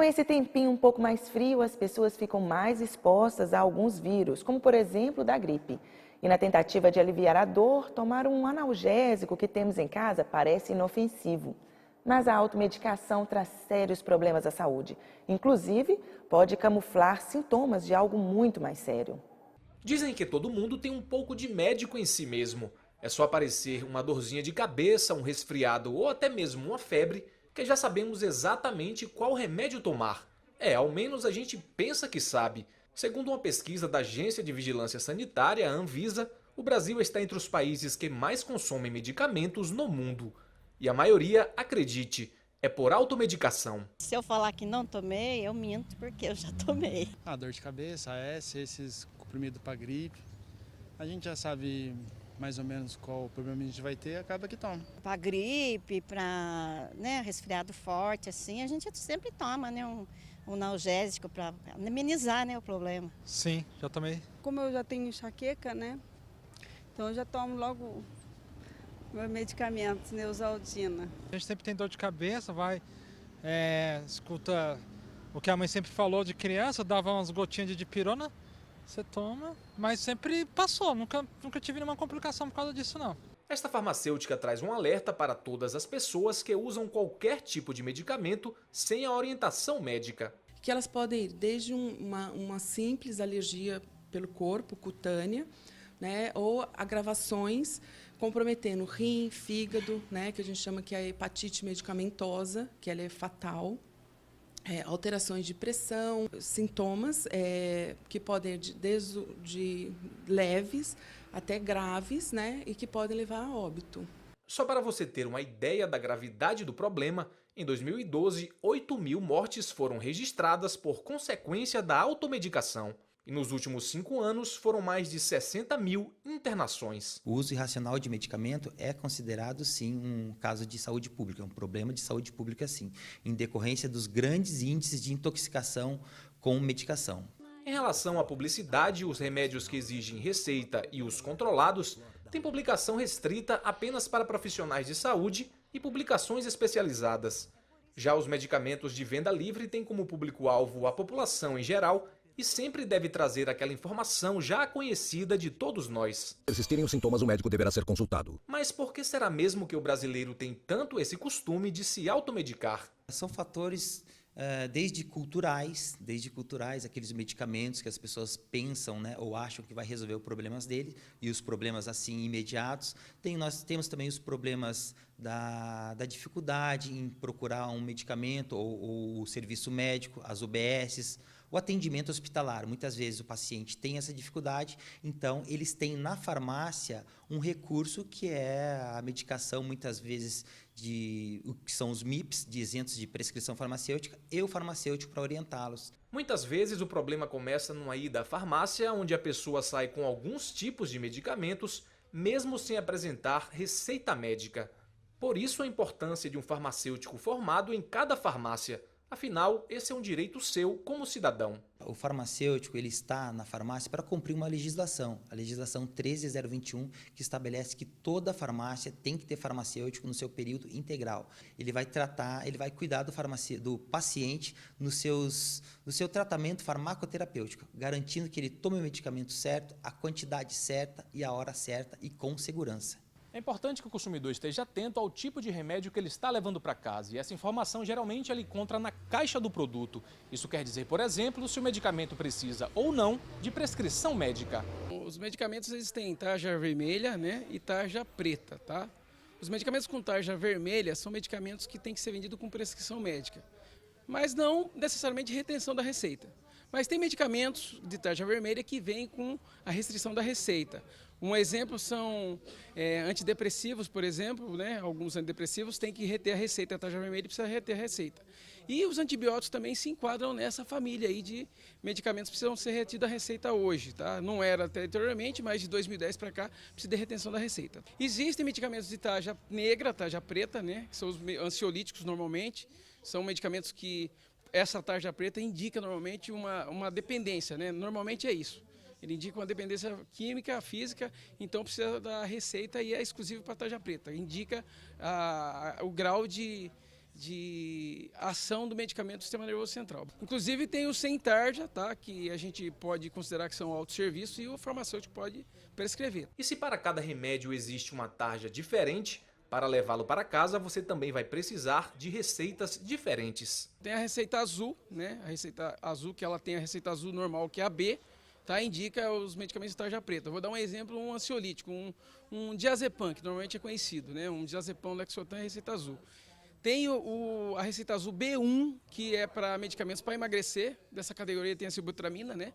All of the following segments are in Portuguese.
Com esse tempinho um pouco mais frio, as pessoas ficam mais expostas a alguns vírus, como por exemplo da gripe. E na tentativa de aliviar a dor, tomar um analgésico que temos em casa parece inofensivo. Mas a automedicação traz sérios problemas à saúde. Inclusive, pode camuflar sintomas de algo muito mais sério. Dizem que todo mundo tem um pouco de médico em si mesmo. É só aparecer uma dorzinha de cabeça, um resfriado ou até mesmo uma febre, que já sabemos exatamente qual remédio tomar. Ao menos a gente pensa que sabe. Segundo uma pesquisa da Agência de Vigilância Sanitária, a Anvisa, o Brasil está entre os países que mais consomem medicamentos no mundo. E a maioria, acredite, é por automedicação. Se eu falar que não tomei, eu minto porque eu já tomei. Dor de cabeça, AS, esses comprimidos para gripe. A gente já sabe mais ou menos qual problema a gente vai ter, acaba que toma. Para gripe, para resfriado forte, assim, a gente sempre toma um analgésico para amenizar o problema. Sim, já tomei. Como eu já tenho enxaqueca, então eu já tomo logo meus medicamentos, Neosaldina. A gente sempre tem dor de cabeça, escuta o que a mãe sempre falou de criança, dava umas gotinhas de dipirona, você toma, mas sempre passou, nunca tive nenhuma complicação por causa disso não. Esta farmacêutica traz um alerta para todas as pessoas que usam qualquer tipo de medicamento sem a orientação médica. Que elas podem ir desde uma simples alergia pelo corpo, cutânea, ou agravações comprometendo rim, fígado, que a gente chama que é a hepatite medicamentosa, que ela é fatal. Alterações de pressão, sintomas que podem ir desde leves até graves, e que podem levar a óbito. Só para você ter uma ideia da gravidade do problema, em 2012, 8.000 mortes foram registradas por consequência da automedicação. E nos últimos 5 anos foram mais de 60.000 internações. O uso irracional de medicamento é considerado, sim, um caso de saúde pública, um problema de saúde pública, sim, em decorrência dos grandes índices de intoxicação com medicação. Em relação à publicidade, os remédios que exigem receita e os controlados têm publicação restrita apenas para profissionais de saúde e publicações especializadas. Já os medicamentos de venda livre têm como público-alvo a população em geral e sempre deve trazer aquela informação já conhecida de todos nós. Se persistirem os sintomas, o médico deverá ser consultado. Mas por que será mesmo que o brasileiro tem tanto esse costume de se automedicar? São fatores desde culturais, aqueles medicamentos que as pessoas pensam, ou acham que vai resolver os problemas dele, e os problemas assim imediatos. Nós temos também os problemas da dificuldade em procurar um medicamento ou o serviço médico, as UBSs, o atendimento hospitalar. Muitas vezes o paciente tem essa dificuldade, então eles têm na farmácia um recurso que é a medicação, muitas vezes, o que são os MIPs, de isentos de prescrição farmacêutica, e o farmacêutico para orientá-los. Muitas vezes o problema começa numa ida à farmácia, onde a pessoa sai com alguns tipos de medicamentos, mesmo sem apresentar receita médica. Por isso a importância de um farmacêutico formado em cada farmácia. Afinal, esse é um direito seu como cidadão. O farmacêutico ele está na farmácia para cumprir uma legislação, a legislação 13.021, que estabelece que toda farmácia tem que ter farmacêutico no seu período integral. Ele vai cuidar do paciente no seu tratamento farmacoterapêutico, garantindo que ele tome o medicamento certo, a quantidade certa e a hora certa e com segurança. É importante que o consumidor esteja atento ao tipo de remédio que ele está levando para casa, e essa informação geralmente ele encontra na caixa do produto. Isso quer dizer, por exemplo, se o medicamento precisa ou não de prescrição médica. Os medicamentos existem tarja vermelha, e tarja preta, tá? Os medicamentos com tarja vermelha são medicamentos que têm que ser vendidos com prescrição médica, mas não necessariamente retenção da receita. Mas tem medicamentos de tarja vermelha que vêm com a restrição da receita. Um exemplo são antidepressivos, por exemplo, alguns antidepressivos têm que reter a receita, a tarja vermelha precisa reter a receita. E os antibióticos também se enquadram nessa família aí de medicamentos que precisam ser retidos a receita hoje, tá? Não era até anteriormente, mas de 2010 para cá precisa de retenção da receita. Existem medicamentos de tarja negra, tarja preta, que são os ansiolíticos normalmente, são medicamentos que essa tarja preta indica normalmente uma dependência, Normalmente é isso. Ele indica uma dependência química, física, então precisa da receita e é exclusivo para a tarja preta. Indica o grau de de ação do medicamento do sistema nervoso central. Inclusive tem o sem tarja, tá? Que a gente pode considerar que são autosserviço e o farmacêutico pode prescrever. E se para cada remédio existe uma tarja diferente, para levá-lo para casa você também vai precisar de receitas diferentes. Tem a receita azul, né? A receita azul, que ela tem a receita azul normal, que é a B, tá? Indica os medicamentos de tarja preta. Vou dar um exemplo, um ansiolítico, um diazepam, que normalmente é conhecido, né? Um diazepam, Lexotan, é receita azul. Tem a receita azul B1, que é para medicamentos para emagrecer, dessa categoria tem a sibutramina, né?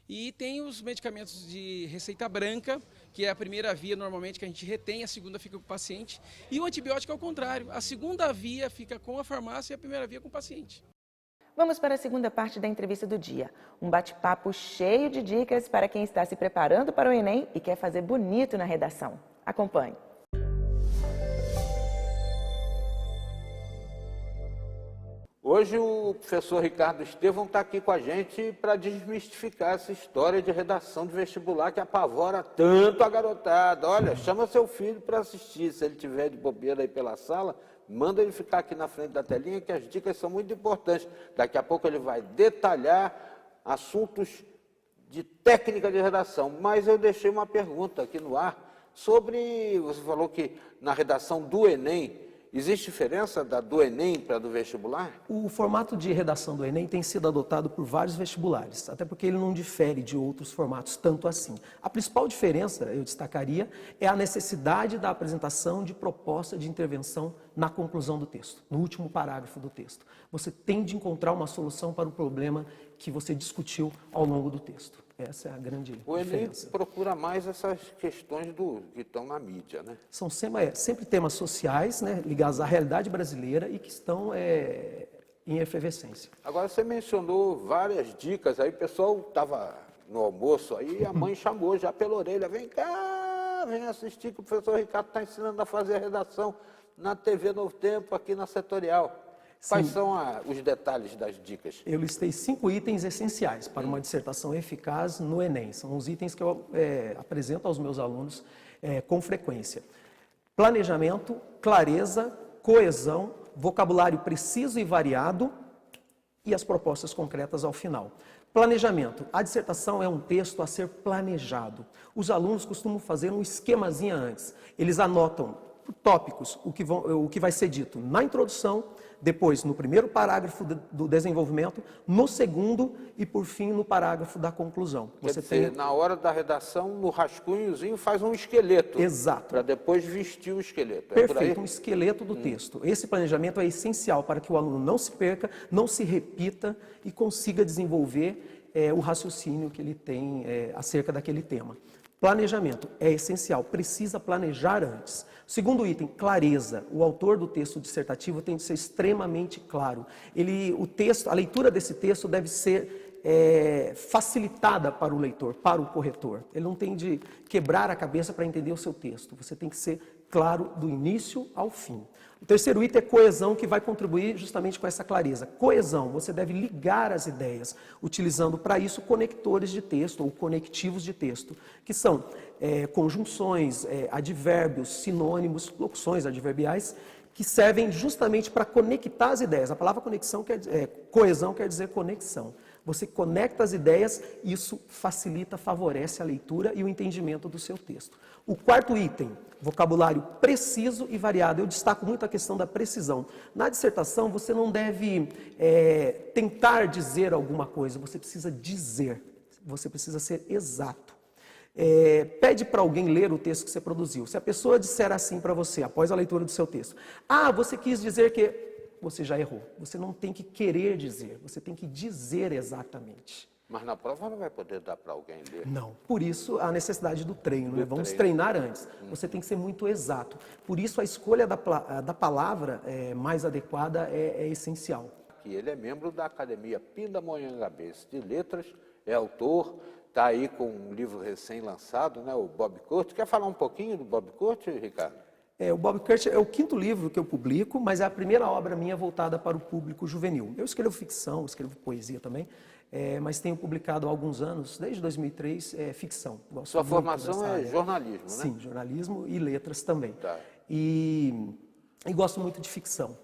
E tem os medicamentos de receita branca, que é a primeira via normalmente que a gente retém, a segunda fica com o paciente. E o antibiótico é o contrário, a segunda via fica com a farmácia e a primeira via com o paciente. Vamos para a segunda parte da entrevista do dia. Um bate-papo cheio de dicas para quem está se preparando para o Enem e quer fazer bonito na redação. Acompanhe. Hoje o professor Ricardo Estevão está aqui com a gente para desmistificar essa história de redação de vestibular que apavora tanto a garotada. Olha, chama seu filho para assistir, se ele tiver de bobeira aí pela sala, manda ele ficar aqui na frente da telinha que as dicas são muito importantes. Daqui a pouco ele vai detalhar assuntos de técnica de redação, mas eu deixei uma pergunta aqui no ar sobre, você falou que na redação do Enem, existe diferença do Enem para do vestibular? O formato de redação do Enem tem sido adotado por vários vestibulares, até porque ele não difere de outros formatos tanto assim. A principal diferença, eu destacaria, é a necessidade da apresentação de proposta de intervenção na conclusão do texto, no último parágrafo do texto. Você tem de encontrar uma solução para o problema que você discutiu ao longo do texto. Essa é a grande diferença. O Enem procura mais essas questões que estão na mídia, né? São sempre temas sociais, né, ligados à realidade brasileira e que estão em efervescência. Agora, você mencionou várias dicas, aí o pessoal estava no almoço, aí a mãe chamou já pela orelha, vem cá, vem assistir que o professor Ricardo está ensinando a fazer a redação na TV Novo Tempo, aqui na Setorial. Quais são os detalhes das dicas? Eu listei 5 itens essenciais para uma dissertação eficaz no Enem. São os itens que eu apresento aos meus alunos com frequência. Planejamento, clareza, coesão, vocabulário preciso e variado e as propostas concretas ao final. Planejamento. A dissertação é um texto a ser planejado. Os alunos costumam fazer um esquemazinho antes. Eles anotam tópicos, o que vai ser dito na introdução, depois no primeiro parágrafo do desenvolvimento, no segundo e, por fim, no parágrafo da conclusão. Quer dizer, na hora da redação, no rascunhozinho, faz um esqueleto. Exato. Para depois vestir o esqueleto. Perfeito, um esqueleto do texto. Esse planejamento é essencial para que o aluno não se perca, não se repita e consiga desenvolver o raciocínio que ele tem acerca daquele tema. Planejamento é essencial, precisa planejar antes. Segundo item, clareza. O autor do texto dissertativo tem de ser extremamente claro. A leitura desse texto deve ser facilitada para o leitor, para o corretor. Ele não tem de quebrar a cabeça para entender o seu texto. Você tem que ser claro do início ao fim. O terceiro item é coesão, que vai contribuir justamente com essa clareza. Coesão, você deve ligar as ideias, utilizando para isso conectores de texto ou conectivos de texto, que são conjunções, advérbios, sinônimos, locuções adverbiais, que servem justamente para conectar as ideias. A palavra coesão quer dizer conexão. Você conecta as ideias, isso facilita, favorece a leitura e o entendimento do seu texto. O quarto item, vocabulário preciso e variado. Eu destaco muito a questão da precisão. Na dissertação, você não deve tentar dizer alguma coisa, você precisa dizer, você precisa ser exato. Pede para alguém ler o texto que você produziu. Se a pessoa disser assim para você, após a leitura do seu texto, você quis dizer que... Você já errou. Você não tem que querer dizer, você tem que dizer exatamente. Mas na prova não vai poder dar para alguém ler. Não. Por isso a necessidade do treino. Vamos treinar antes. Você tem que ser muito exato. Por isso a escolha da palavra mais adequada é essencial. Ele é membro da Academia Pindamonhangabes de Letras, é autor, está aí com um livro recém-lançado, né, o Bob Kurt. Quer falar um pouquinho do Bob Kurt, Ricardo? O Bob Kurt é o 5º livro que eu publico, mas é a primeira obra minha voltada para o público juvenil. Eu escrevo ficção, escrevo poesia também, mas tenho publicado há alguns anos, desde 2003, ficção. Sua formação é jornalismo, né? Sim, jornalismo e letras também. Tá. E gosto muito de ficção.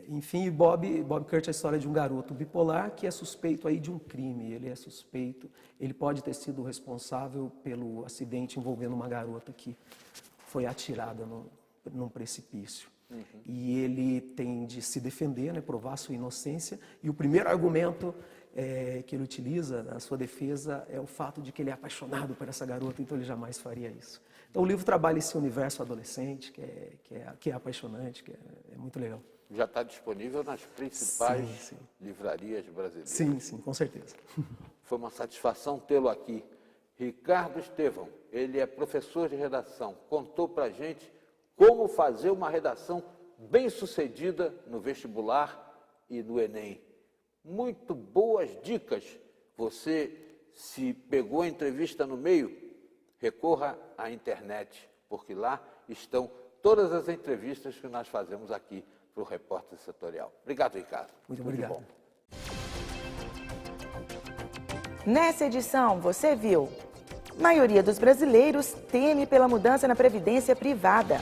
Enfim, Bob Kurt é a história de um garoto bipolar que é suspeito aí de um crime. Ele é suspeito, ele pode ter sido responsável pelo acidente envolvendo uma garota que foi atirada num precipício. E ele tem de se defender, né, provar sua inocência. E o primeiro argumento que ele utiliza na sua defesa é o fato de que ele é apaixonado por essa garota, então ele jamais faria isso. Então o livro trabalha esse universo adolescente, que é apaixonante, que é muito legal. Já está disponível nas principais livrarias brasileiras. Sim, com certeza. Foi uma satisfação tê-lo aqui. Ricardo Estevão, ele é professor de redação, contou para a gente como fazer uma redação bem-sucedida no vestibular e no Enem. Muito boas dicas. Você, se pegou a entrevista no meio, recorra à internet, porque lá estão todas as entrevistas que nós fazemos aqui para o Repórter Setorial. Obrigado, Ricardo. Muito obrigado. Bom. Nessa edição, você viu: maioria dos brasileiros teme pela mudança na previdência privada.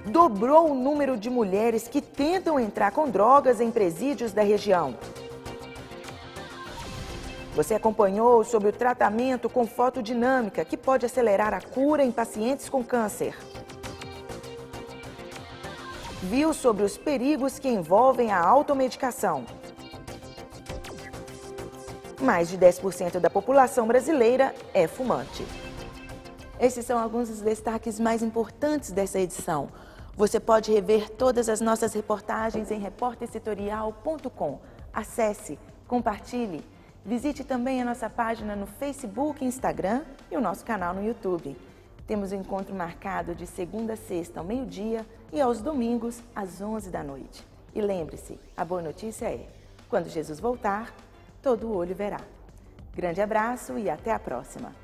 Dobrou o número de mulheres que tentam entrar com drogas em presídios da região. Você acompanhou sobre o tratamento com fotodinâmica, que pode acelerar a cura em pacientes com câncer. Viu sobre os perigos que envolvem a automedicação. Mais de 10% da população brasileira é fumante. Esses são alguns dos destaques mais importantes dessa edição. Você pode rever todas as nossas reportagens em repórtersetorial.com. Acesse, compartilhe, visite também a nossa página no Facebook e Instagram e o nosso canal no YouTube. Temos um encontro marcado de segunda a sexta ao meio-dia e aos domingos às 11 da noite. E lembre-se, a boa notícia é: quando Jesus voltar, todo olho verá. Grande abraço e até a próxima!